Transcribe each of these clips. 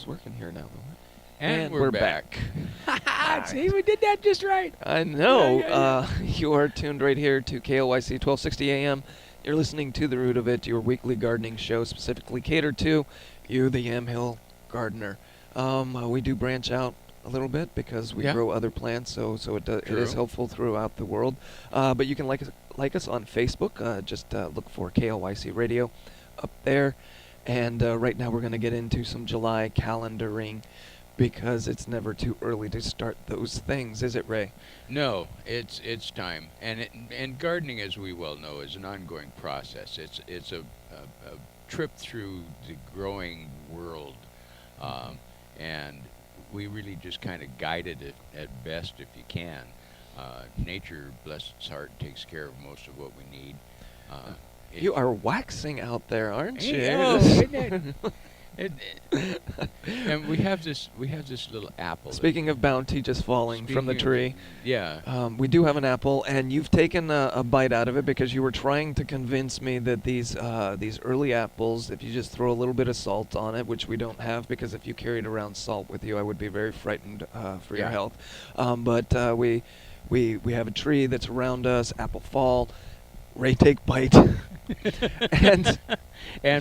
it's working here now. And we're back. See, we did that just right. I know. You are tuned right here to KOYC 1260 AM. You're listening to The Root of It, your weekly gardening show specifically catered to you, the Yamhill gardener. We do branch out a little bit because we grow other plants, so it is helpful throughout the world. But you can like us on Facebook. Just look for KOYC Radio up there. And right now we're going to get into some July calendaring, because it's never too early to start those things, is it, Ray? No, it's time, and gardening, as we well know, is an ongoing process. It's a trip through the growing world, and we really just kind of guided it at best if you can. Nature, bless its heart, takes care of most of what we need. You are waxing out there, aren't you? And we have this little apple. Speaking of bounty just falling from the tree, we do have an apple, and you've taken a bite out of it because you were trying to convince me that these early apples, if you just throw a little bit of salt on it, which we don't have, because if you carried around salt with you, I would be very frightened for your health. But we have a tree that's around us, apple fall. Ray, take bite. and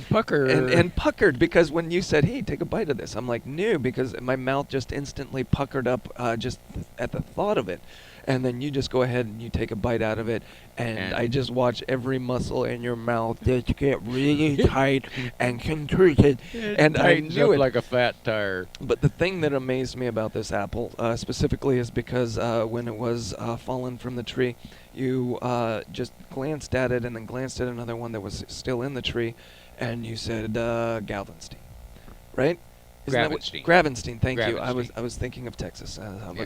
pucker. And puckered, because when you said, hey, take a bite of this, I'm like, no, because my mouth just instantly puckered up just at the thought of it. And then you just go ahead and you take a bite out of it, and I just watch every muscle in your mouth just get really tight and contorted. And I knew it like a fat tire. But the thing that amazed me about this apple specifically is because when it was fallen from the tree, you just glanced at it and then glanced at another one that was still in the tree, and you said Galveston, right? Gravenstein, thank you. I was thinking of Texas.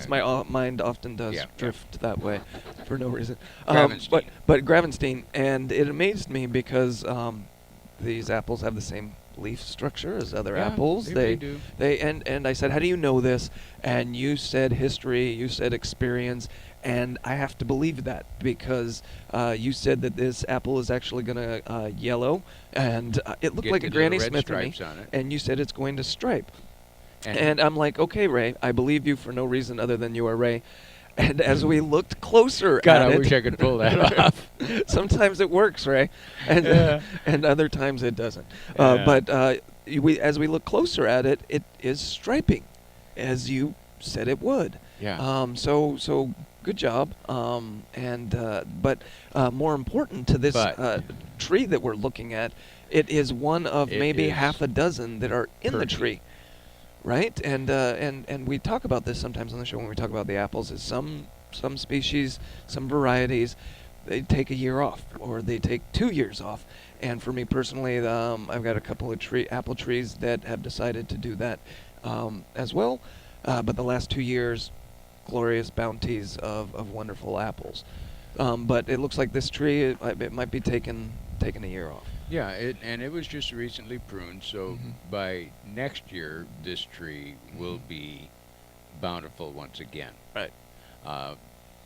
My mind often does drift that way for no reason. But Gravenstein, and it amazed me because these apples have the same leaf structure as other apples. They do. And I said, how do you know this? And you said history, you said experience, and I have to believe that because you said that this apple is actually going to yellow, and it looked like a Granny Smith to me. And you said it's going to stripe. And I'm like, okay, Ray, I believe you for no reason other than you are Ray. And as we looked closer at it... God, I wish I could pull that off. Sometimes it works, Ray, and other times it doesn't. But as we look closer at it, it is striping, as you said it would. So good job. But more important to this tree that we're looking at, it is one of maybe half a dozen that are in the tree. Right, and we talk about this sometimes on the show when we talk about the apples. Is some species, some varieties, they take a year off or they take 2 years off. And for me personally, I've got a couple of apple trees that have decided to do that as well. But the last 2 years, glorious bounties of wonderful apples. But it looks like this tree, it might be taking a year off. Yeah, it was just recently pruned, so by next year, this tree will be bountiful once again. Right.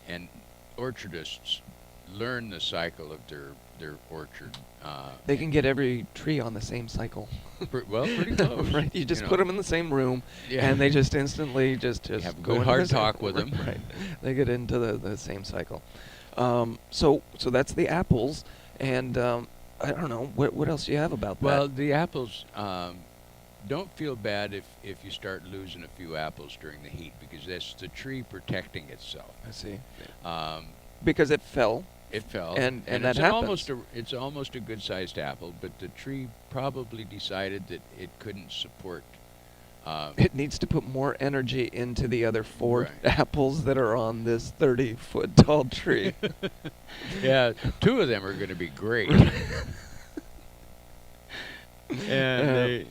And orchardists learn the cycle of their orchard. They can get every tree on the same cycle. Pretty close. Right. You just put them in the same room, and they just instantly just have a good hard talk with them. Right. They get into the same cycle. So that's the apples, and I don't know what else do you have about that. Well, the apples. Don't feel bad if you start losing a few apples during the heat, because that's the tree protecting itself. I see. Because it fell. It fell, and that happens. It's almost a good-sized apple, but the tree probably decided that it couldn't support. It needs to put more energy into the other 4 apples that are on this 30-foot tall tree. Yeah, 2 of them are going to be great. And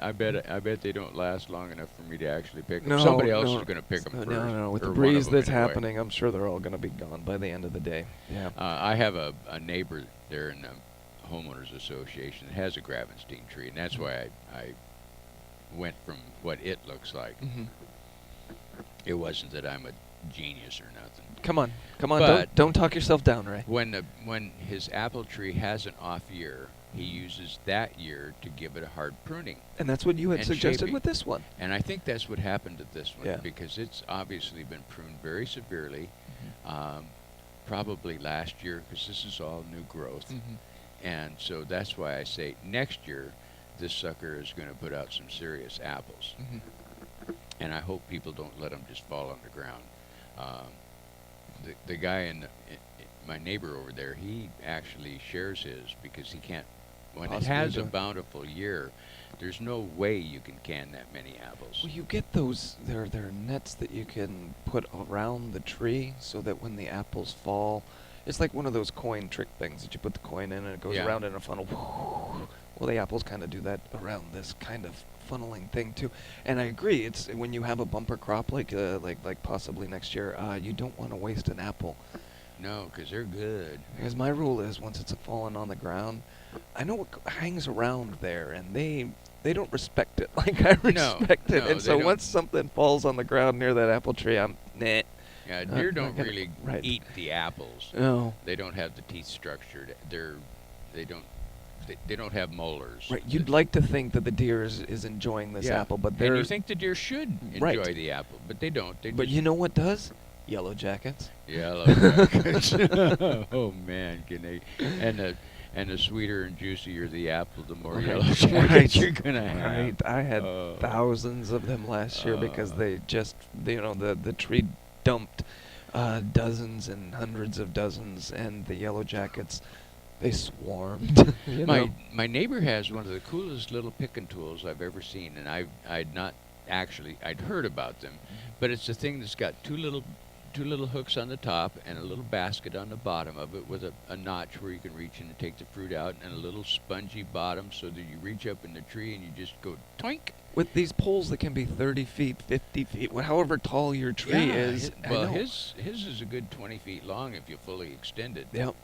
I bet they don't last long enough for me to actually pick them. Somebody else is going to pick them first. No. With the breeze that's happening, I'm sure they're all going to be gone by the end of the day. Yeah. I have a neighbor there in the homeowners association that has a Gravenstein tree, and that's why I went from what it looks like. It wasn't that I'm a genius or nothing. Come on, come on! But Don't talk yourself down, Ray. when his apple tree has an off year, he uses that year to give it a hard pruning. And that's what you had And suggested shaping. with this one. And I think that's what happened to this one Yeah. because it's obviously been pruned very severely, Mm-hmm. probably last year because this is all new growth. Mm-hmm. And so that's why I say next year this sucker is going to put out some serious apples. Mm-hmm. And I hope people don't let them just fall on the ground. The guy my neighbor over there, he actually shares his because he can't. When it Possibly has do a it. bountiful year, there's no way you can can that many apples. Well, you get those. There are nets that you can put around the tree so that when the apples fall, it's like one of those coin trick things that you put the coin in and it goes Yeah. around in a funnel. Well, the apples kind of do that around this kind of funneling thing too. And I agree. It's when you have a bumper crop like possibly next year, you don't want to waste an apple. No, because they're good. Because my rule is once it's fallen on the ground, I know what hangs around there, and they don't respect it like I No, respect it. no, And they so don't. once something falls on the ground near that apple tree, I'm nah. Yeah, Not deer don't gonna- really right. eat the apples. No. They don't have the teeth structured. They don't have molars. Right. You'd like to think that the deer is enjoying this Yeah. apple, but And they're. you think the deer should Right. enjoy the apple, but they don't. They But just you know what does? Yellow jackets. yellow jackets. Oh man, can they? And the sweeter and juicier the apple, the more Right. yellow jackets Right. you're gonna have. Right. I had Oh. thousands of them last year because Oh. they just, the tree dumped dozens and hundreds of dozens, and the yellow jackets, they swarmed. you know? My neighbor has one of the coolest little picking tools I've ever seen, and I'd heard about them, but it's a thing that's got two little hooks on the top and a little basket on the bottom of it with a notch where you can reach in and take the fruit out, and a little spongy bottom so that you reach up in the tree and you just go toink. With these poles that can be 30 feet, 50 feet, however tall your tree is. I Well, know. his is a good 20 feet long if you fully extend it. Yep.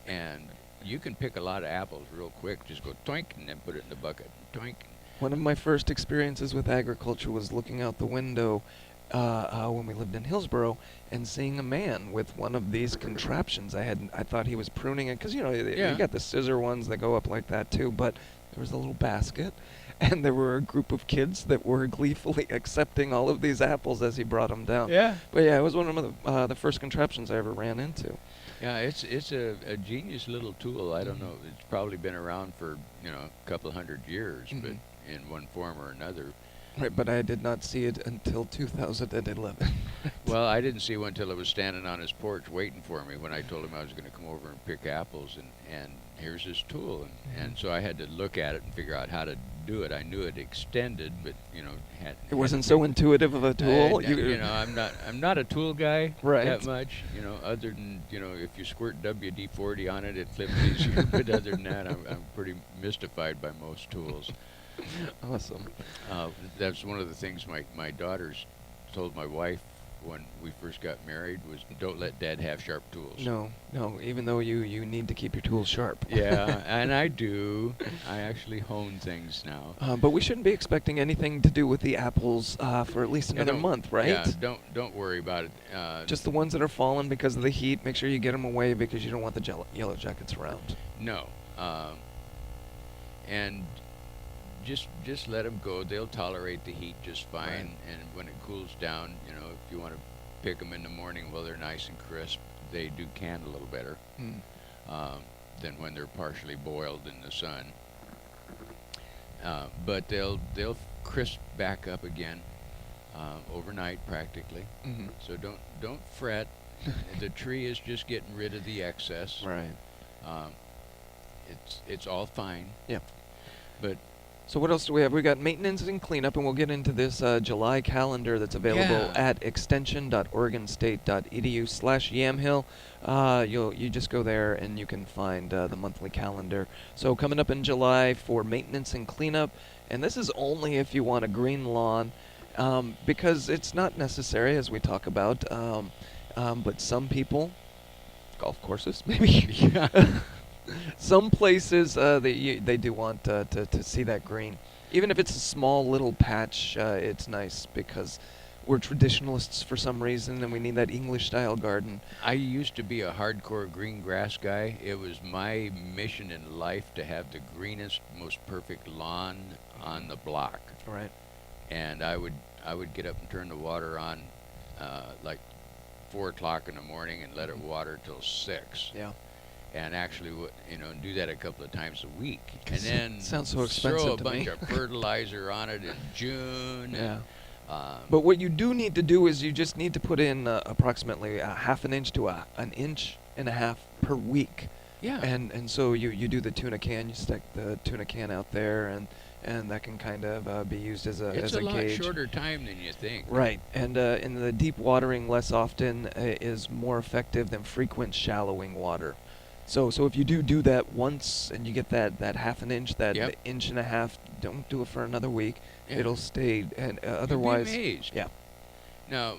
And you can pick a lot of apples real quick. Just go toink and then put it in the bucket. Toink. One of my first experiences with agriculture was looking out the window when we lived in Hillsboro and seeing a man with one of these contraptions. I thought he was pruning it because Yeah. you got the scissor ones that go up like that too. But there was a little basket, and there were a group of kids that were gleefully accepting all of these apples as he brought them down. Yeah. But yeah, it was one of the first contraptions I ever ran into. Yeah, it's a genius little tool. I don't know. It's probably been around for a couple hundred years, but in one form or another. Right, but I did not see it until 2011. Well, I didn't see one until I was standing on his porch waiting for me when I told him I was going to come over and pick apples, and here's his tool, and so I had to look at it and figure out how to do it. I knew it extended, but It wasn't so intuitive of a tool. I'm not a tool guy Right. that much. Other than if you squirt WD-40 on it, it flips easier. But other than that, I'm pretty mystified by most tools. Awesome. That's one of the things my daughters told my wife when we first got married was don't let Dad have sharp tools. No, even though you need to keep your tools sharp. Yeah, and I do. I actually hone things now. But we shouldn't be expecting anything to do with the apples for at least another don't- month, right? Yeah, don't worry about it. Just the ones that are fallen because of the heat. Make sure you get them away because you don't want the yellow jackets around. No. And just let them go. They'll tolerate the heat just fine. Right. And when it cools down, if you want to pick them in the morning while they're nice and crisp, they do can a little better than when they're partially boiled in the sun. But they'll crisp back up again overnight practically. Mm-hmm. So don't fret. The tree is just getting rid of the excess. Right. It's all fine. Yeah. But So what else do we have? We got maintenance and cleanup, and we'll get into this July calendar that's available Yeah. at extension.oregonstate.edu/Yamhill. You just go there and you can find the monthly calendar. So coming up in July for maintenance and cleanup, and this is only if you want a green lawn, because it's not necessary as we talk about. But some people, golf courses maybe. Some places they do want to see that green, even if it's a small little patch. It's nice because we're traditionalists for some reason, and we need that English-style garden. I used to be a hardcore green grass guy. It was my mission in life to have the greenest, most perfect lawn on the block. Right. And I would get up and turn the water on like 4 o'clock in the morning and let it water till 6. Yeah. And actually, do that a couple of times a week, and then Sounds so expensive throw a to bunch me. of fertilizer on it in June. Yeah. And, But what you do need to do is you just need to put in approximately a half an inch to an inch and a half per week. yeah, And so you do the tuna can, you stick the tuna can out there, and that can kind of be used as a it's as a lot gauge. shorter time than you think. Right, and in the deep watering less often is more effective than frequent shallowing water. So if you do that once and you get that half an inch, that Yep. inch and a half, don't do it for another week. Yeah. It'll stay, and You'd be otherwise, amazed. yeah. Now,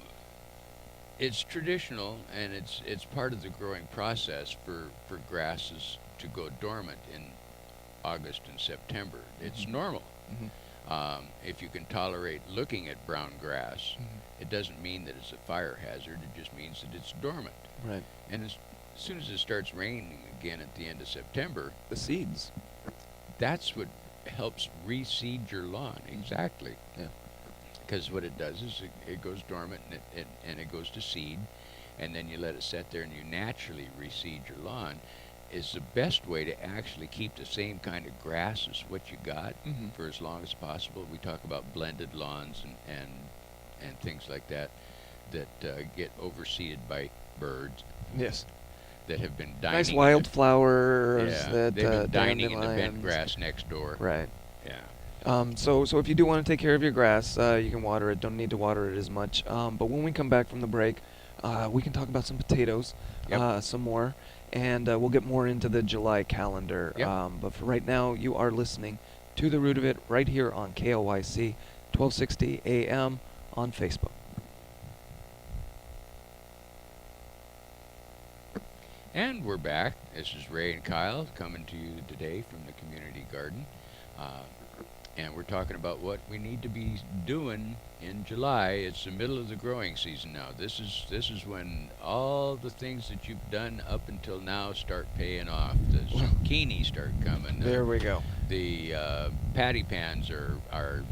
it's traditional, and it's part of the growing process for grasses to go dormant in August and September. It's normal. Mhm. If you can tolerate looking at brown grass, Mhm. it doesn't mean that it's a fire hazard. It just means that it's dormant. Right. And as soon as it starts raining again at the end of September, The seeds. that's what helps reseed your lawn. Exactly. Yeah. Because what it does is it goes dormant and it goes to seed, and then you let it sit there and you naturally reseed your lawn. Is the best way to actually keep the same kind of grass as what you got Mhm. for as long as possible. We talk about blended lawns and things like that get overseeded by birds Yes. that have been dining. Nice in wildflowers yeah, that they've been dining in the bent dandelions. grass next door. Right. Yeah. So if you do want to take care of your grass, you can water it. Don't need to water it as much. But when we come back from the break, we can talk about some potatoes, Yep. some more, and we'll get more into the July calendar. Yep. But for right now, you are listening to The Root of It right here on KLYC 1260 AM on Facebook. And we're back. This is Ray and Kyle coming to you today from the community garden. And we're talking about what we need to be doing in July. It's the middle of the growing season now. This is when all the things that you've done up until now start paying off. The zucchini start coming. There we go. The patty pans are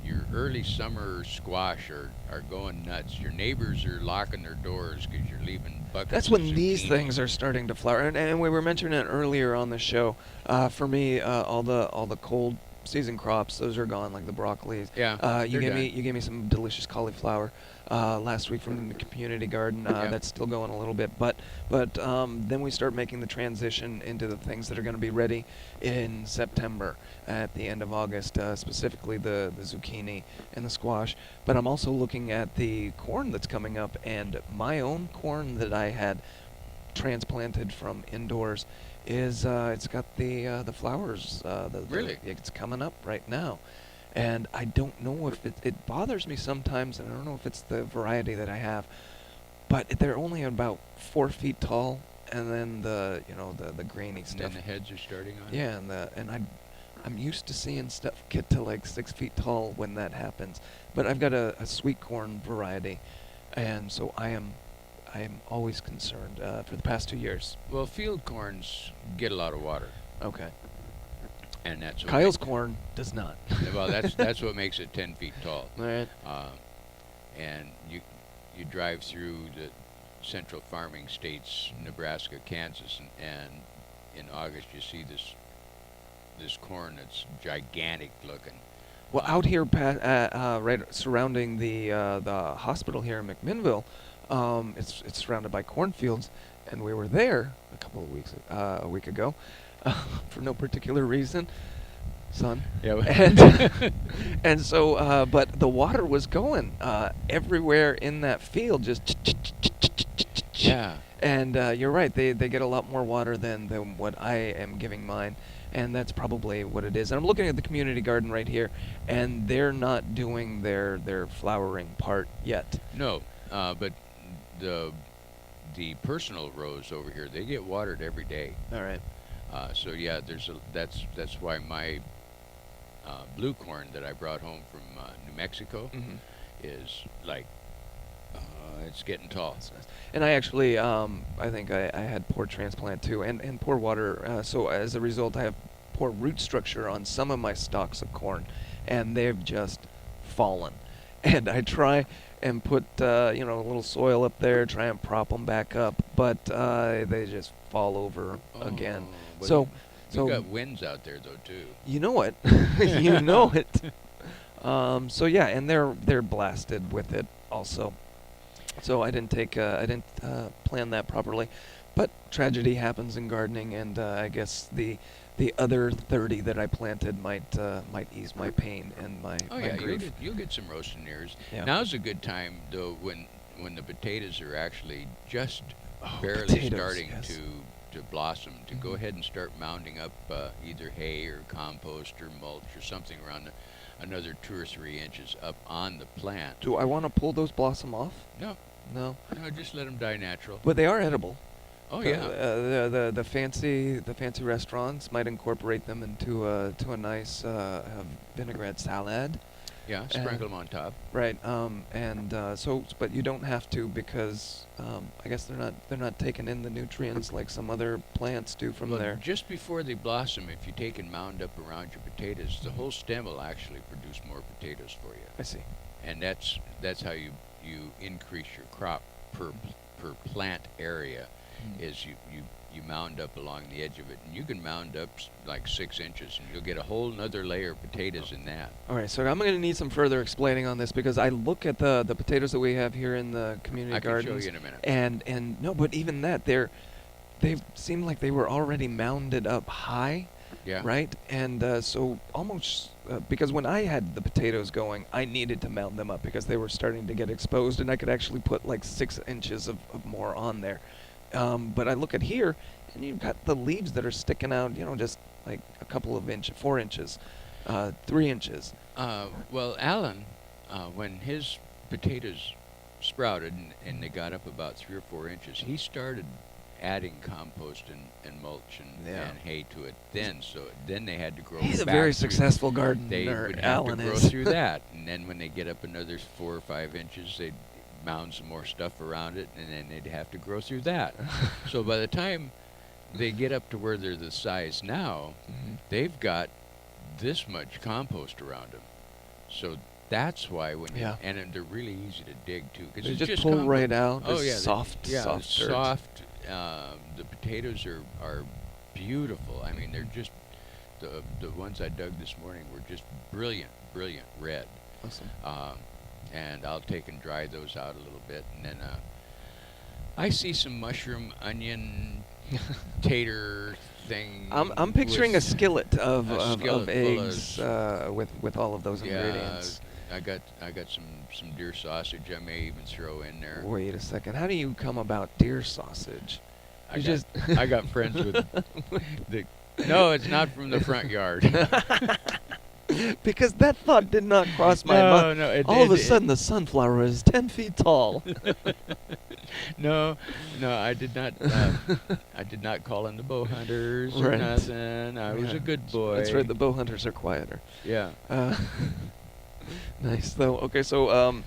your early summer squash are going nuts. Your neighbors are locking their doors because you're leaving buckets. That's of when these zucchini. things are starting to flower, and we were mentioning it earlier on the show. For me, all the cold season crops, those are gone, like the broccolis. Yeah, You they're gave me some delicious cauliflower last week from the community garden. Yeah. That's still going a little bit, but then we start making the transition into the things that are going to be ready in September at the end of August, specifically the zucchini and the squash. But I'm also looking at the corn that's coming up, and my own corn that I had transplanted from indoors is it's got the flowers. Really? It's coming up right now, and I don't know if it bothers me sometimes, and I don't know if it's the variety that I have, but they're only about 4 feet tall, and then the grainy And stuff. then the heads are starting on. Yeah, and I'm used to seeing stuff get to like 6 feet tall when that happens, but I've got a sweet corn variety, and so I am always concerned for the past 2 years. Well, field corns get a lot of water, Okay. and that's what Kyle's corn does not. well, that's what makes it 10 feet tall. All right. And you drive through the central farming states, Nebraska, Kansas, and in August you see this corn that's gigantic looking. Well, out here, right surrounding the hospital here in McMinnville, it's surrounded by cornfields, and we were there a week ago, for no particular reason, son. Yeah. And so, but the water was going everywhere in that field, just. Yeah. And you're right, they get a lot more water than what I am giving mine. And that's probably what it is. And I'm looking at the community garden right here, and they're not doing their flowering part yet. No, but the personal rows over here, they get watered every day. All right. So yeah, that's why my blue corn that I brought home from New Mexico Mm-hmm. is like it's getting tall. That's nice. And I actually, I think I had poor transplant too, and poor water. So as a result, I have poor root structure on some of my stalks of corn, and they've just fallen. And I try and put a little soil up there, try and prop them back up, but they just fall over again. Well, So, you got winds out there though too. you know it, you know it. So yeah, and they're blasted with it also. So I didn't plan that properly, but tragedy happens in gardening, and I guess the other 30 that I planted might ease my pain and my grief. You'll get some roasting ears. Yeah. Now's a good time though when the potatoes are actually just barely potatoes, starting yes. to blossom. To go Mhm. ahead and start mounding up either hay or compost or mulch or something around another 2 or 3 inches up on the plant. Do I want to pull those blossom off? No, No. no, just let them die natural. But they are edible. Oh yeah. The fancy restaurants might incorporate them into a nice vinaigrette salad. Yeah, sprinkle them on top. Right. But you don't have to, because I guess they're not taking in the nutrients like some other plants do from Well, there. just before they blossom, if you take and mound up around your potatoes, the whole stem will actually produce more potatoes for you. I see. And that's how you increase your crop per plant area. Is you mound up along the edge of it, and you can mound up like 6 inches, and you'll get a whole nother layer of potatoes in that. All right, so I'm going to need some further explaining on this, because I look at the potatoes that we have here in the community I can gardens, show you in a minute. and no, but even that, they seem like they were already mounded up high. Yeah. Right? And so almost, because when I had the potatoes going, I needed to mound them up because they were starting to get exposed, and I could actually put like 6 inches of more on there. But I look at here, and you've got the leaves that are sticking out, just like a couple of 4 inches, 3 inches. Well, Alan, when his potatoes sprouted and they got up about 3 or 4 inches, he started adding compost and mulch and hay to it. Then they had to grow. He's a back very through- successful gardener. They would have Alan to grow is. through that, and then when they get up another 4 or 5 inches, they'd mound some more stuff around it, and then they'd have to grow through that. So by the time they get up to where they're the size now, they've got this much compost around them. So that's why and they're really easy to dig too, because They it's just just pull compost. right out. Oh It's yeah, soft dirt. soft. The potatoes are beautiful. I mean, they're just the ones I dug this morning were just brilliant red. Awesome. And I'll take and dry those out a little bit, and then I see some mushroom, onion, tater thing. I'm picturing a with skillet of skillet full eggs with all of those yeah, ingredients. I got some deer sausage I may even throw in there. Wait a second. How do you come about deer sausage? I got friends with no, it's not from the front yard. Because that thought did not cross my mind. No. All of a sudden, the sunflower is 10 feet tall. No, I did not. I did not call in the bow hunters or Right. nothing. I was a good boy. That's right. The bow hunters are quieter. Yeah. Nice though. Okay, so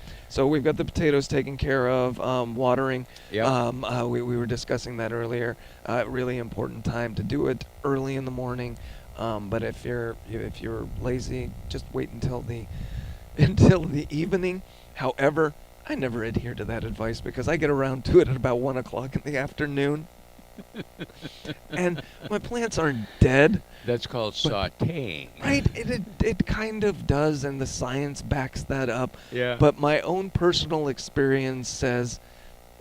we've got the potatoes taken care of. Watering. Yeah. We were discussing that earlier. Really important time to do it early in the morning. But if you're lazy, just wait until the evening. However, I never adhere to that advice because I get around to it at about 1 o'clock in the afternoon. And my plants aren't dead. That's called sautéing. Right? It kind of does, and the science backs that up. Yeah. But my own personal experience says,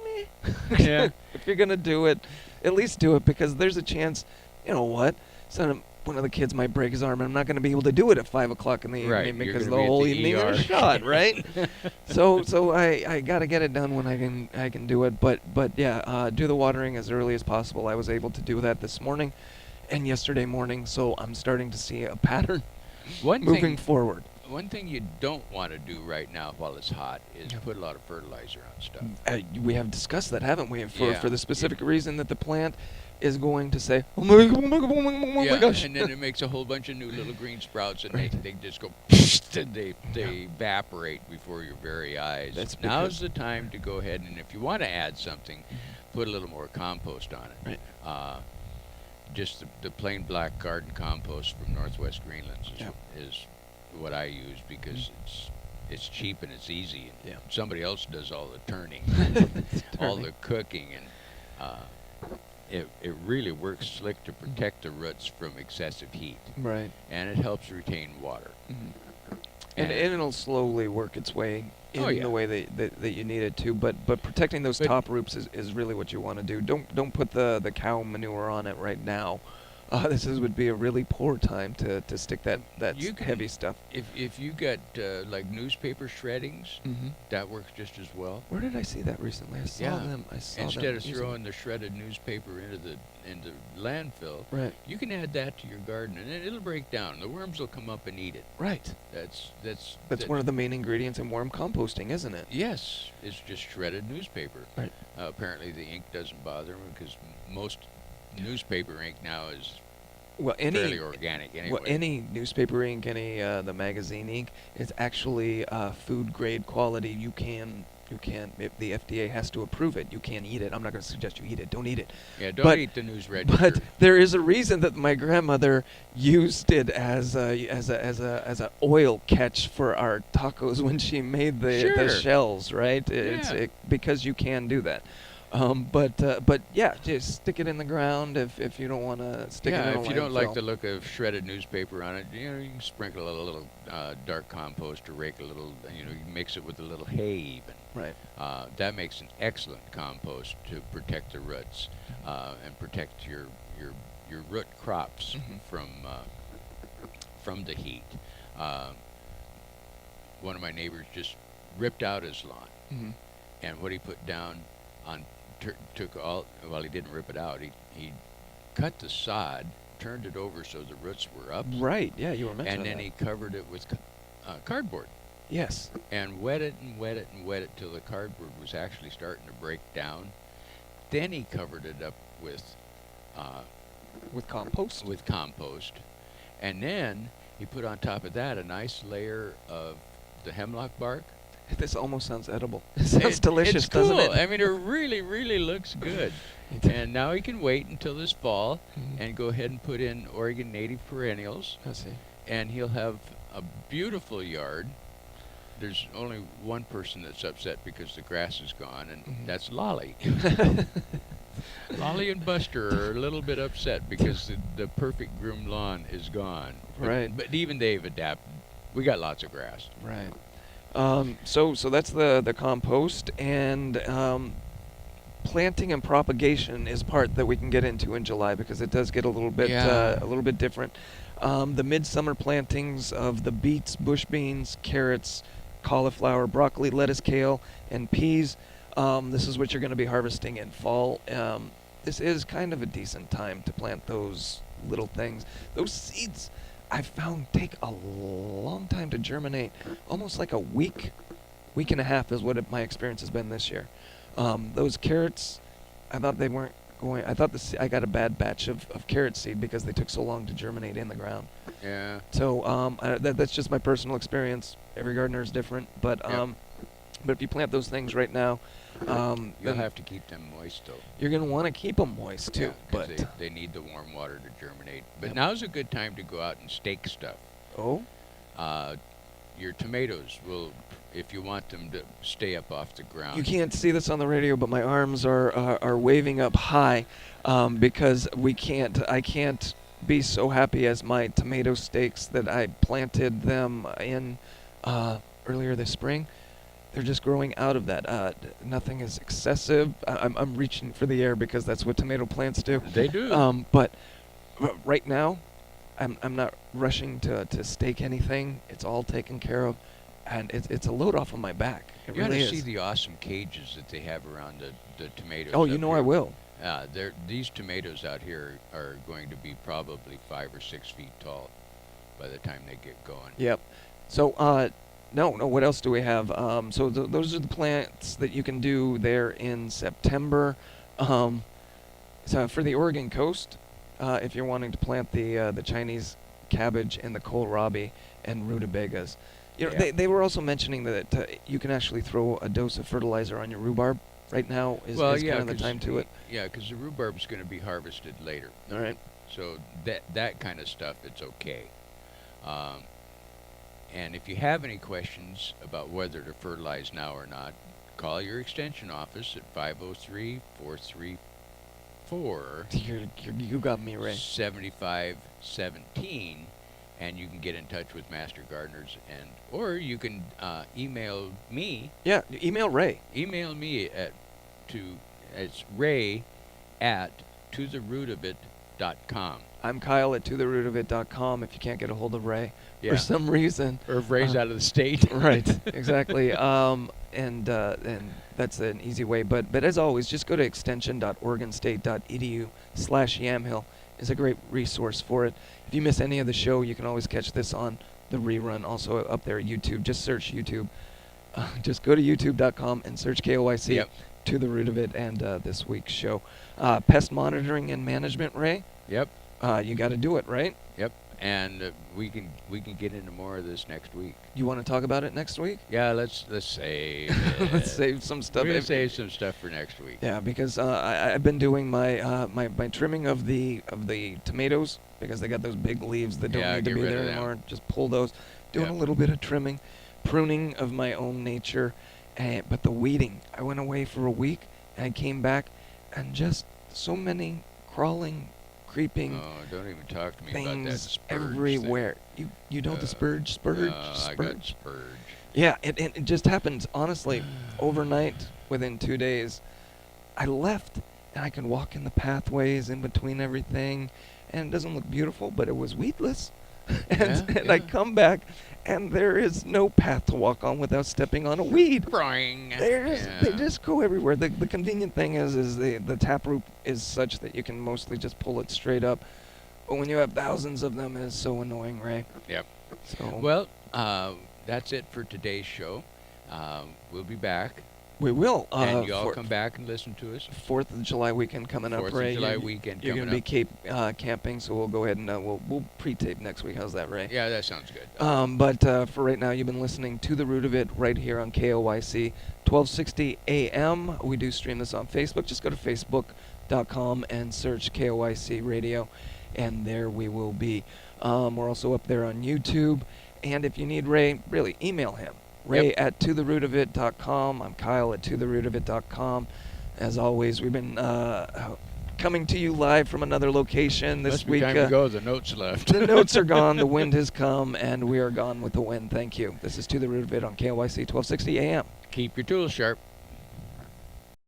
meh. Yeah. If you're going to do it, at least do it, because there's a chance, you know what, one of the kids might break his arm, and I'm not going to be able to do it at 5 o'clock in the Right, evening you're because the gonna be at whole the evening ER. is shot, right? So I got to get it done when I can do it. But yeah, do the watering as early as possible. I was able to do that this morning and yesterday morning, so I'm starting to see a pattern moving forward. One thing you don't want to do right now while it's hot is put a lot of fertilizer on stuff. We have discussed that, haven't we? For the specific reason that the plant is going to say, oh my gosh. And then it makes a whole bunch of new little green sprouts, and Right. they just go, and they evaporate before your very eyes. That's Now's because- the time to go ahead, and if you want to add something, put a little more compost on it. Right. Just the plain black garden compost from Northwest Greenlands Yeah. is what I use because it's cheap and it's easy. And Yeah. somebody else does all the turning, all the cooking, and it really works slick to protect the roots from excessive heat, Right. and it helps retain water. And it'll slowly work its way in Oh, yeah. the way that you need it to. But protecting those But- top roots is really what you want to do. Don't put the cow manure on it right now. Would be a really poor time to stick that You can- heavy stuff. If you got like newspaper shreddings, Mm-hmm. that works just as well. Where did I see that recently? I saw Yeah. them. I saw Instead them of using throwing the shredded newspaper into the landfill, Right. you can add that to your garden, and it'll break down. The worms will come up and eat it. Right. That's One of the main ingredients in worm composting, isn't it? Yes, it's just shredded newspaper. Right. Apparently, the ink doesn't bother them because most newspaper ink now is Well, fairly organic anyway. Well, any newspaper ink, any the magazine ink, is actually food grade quality. You can if the FDA has to approve it. You can't eat it. I'm not going to suggest you eat it. Don't eat it. Yeah, don't but- eat the news register. But there is a reason that my grandmother used it as a oil catch for our tacos when she made the Sure. shells. Right? Yeah. Because you can do that. But yeah, just stick it in the ground if you don't want to stick it in a if you don't like landfill. the look of shredded newspaper on it, you can sprinkle a little dark compost or rake a little, you can mix it with a little hay even. Right. That makes an excellent compost to protect the roots and protect your root crops Mhm. from the heat. One of my neighbors just ripped out his lawn, Mhm. and what he put down on took all. Well, he didn't rip it out. He cut the sod, turned it over so the roots were up, Right. Yeah, you were mentioning and then that. he covered it with cardboard. Yes. And wet it and wet it and wet it till the cardboard was actually starting to break down. Then he covered it up with With compost. compost, and then he put on top of that a nice layer of the hemlock bark. This almost sounds edible. It sounds delicious, it's cool. doesn't it? I mean, it really, really looks good. And now he can wait until this fall Mhm. and go ahead and put in Oregon native perennials, I see. and he'll have a beautiful yard. There's only one person that's upset because the grass is gone, and Mhm. that's Lolly. Lolly and Buster are a little bit upset because the perfect groomed lawn is gone. Right. But even they've adapted. We got lots of grass. Right. So that's the compost, and planting and propagation is part that we can get into in July because it does get a little bit different. The midsummer plantings of the beets, bush beans, carrots, cauliflower, broccoli, lettuce, kale, and peas. This is what you're going to be harvesting in fall. This is kind of a decent time to plant those little things. Those seeds, I found, take a long time to germinate. Almost like a week and a half is what my experience has been this year. Those carrots, I thought they weren't going. I thought I got a bad batch of carrot seed because they took so long to germinate in the ground. Yeah. So that's just my personal experience. Every gardener is different, but Yep. but if you plant those things right now, You'll then have to keep them moist, though. you're gonna want to keep them moist too. Yeah, 'cause But they need the warm water to germinate. But Yep. now's a good time to go out and stake stuff. oh, Your tomatoes will, if you want them to stay up off the ground. you can't see this on the radio, but my arms are waving up high because I can't be so happy as my tomato stakes that I planted them in earlier this spring. They're just growing out of that. Nothing is excessive. I'm reaching for the air because that's what tomato plants do. They do. But right now, I'm not rushing to stake anything. It's all taken care of, and it's a load off of my back. It You really ought to is. see the awesome cages that they have around the tomatoes. Oh, up you know I here. will. These tomatoes out here are going to be probably 5 or 6 feet tall by the time they get going. Yep. So, no. What else do we have? So those are the plants that you can do there in September. So for the Oregon coast, if you're wanting to plant the Chinese cabbage and the kohlrabi and rutabagas, they were also mentioning that you can actually throw a dose of fertilizer on your rhubarb. Right now is kind of the time to it. Yeah, because the rhubarb is going to be harvested later. All right. So that kind of stuff, it's okay. And if you have any questions about whether to fertilize now or not, call your extension office at 503-434. You got me, Ray. 7517, and you can get in touch with Master Gardeners, or you can email me. Yeah, email Ray. Email me it's Ray at ToTheRootofIt.com. I'm Kyle at ToTheRootofIt.com if you can't get a hold of Ray Yeah. for some reason. Or if Ray's out of the state. Right, exactly. And that's an easy way. But as always, just go to extension.oregonstate.edu/Yamhill. Is a great resource for it. If you miss any of the show, you can always catch this on the rerun, also up there at YouTube. Just search YouTube. Just go to youtube.com and search KOIC. Yep. To the Root of It and this week's show. Pest monitoring and management, Ray? Yep. You got to do it, right? Yep. And we can get into more of this next week. You want to talk about it next week? Yeah, let's save Let's save some stuff. We're gonna save some stuff for next week. Yeah, because I've been doing my my trimming of the tomatoes because they got those big leaves that don't need to be there anymore. Just pull those. Doing a little bit of trimming, pruning of my own nature. But the weeding, I went away for a week, and I came back, and just so many crawling, creeping don't even talk to me about that things spurge everywhere. You know the spurge? I got spurge. Yeah, it just happened, honestly, overnight, within 2 days. I left, and I could walk in the pathways in between everything, and it doesn't look beautiful, but it was weedless. And I come back, and there is no path to walk on without stepping on a weed. They just go everywhere. The convenient thing is the taproot is such that you can mostly just pull it straight up. But when you have thousands of them, it's so annoying, Ray. Yep. So well, that's it for today's show. We'll be back. We will. And you all come back and listen to us. 4th of July weekend coming up, Ray. 4th of July weekend You're coming going to be camping, so we'll go ahead and we'll pre-tape next week. How's that, Ray? Yeah, that sounds good. But for right now, you've been listening to The Root of It right here on KOIC, 1260 AM. We do stream this on Facebook. Just go to facebook.com and search KOIC Radio, and there we will be. We're also up there on YouTube. And if you need Ray, really, email him. Ray at ToTheRootofIt.com. I'm Kyle at ToTheRootofIt.com. As always, we've been coming to you live from another location this week. Must be time to go. The notes left. The notes are gone. The wind has come, and we are gone with the wind. Thank you. This is To The Root of It on KOIC 1260 AM. Keep your tools sharp.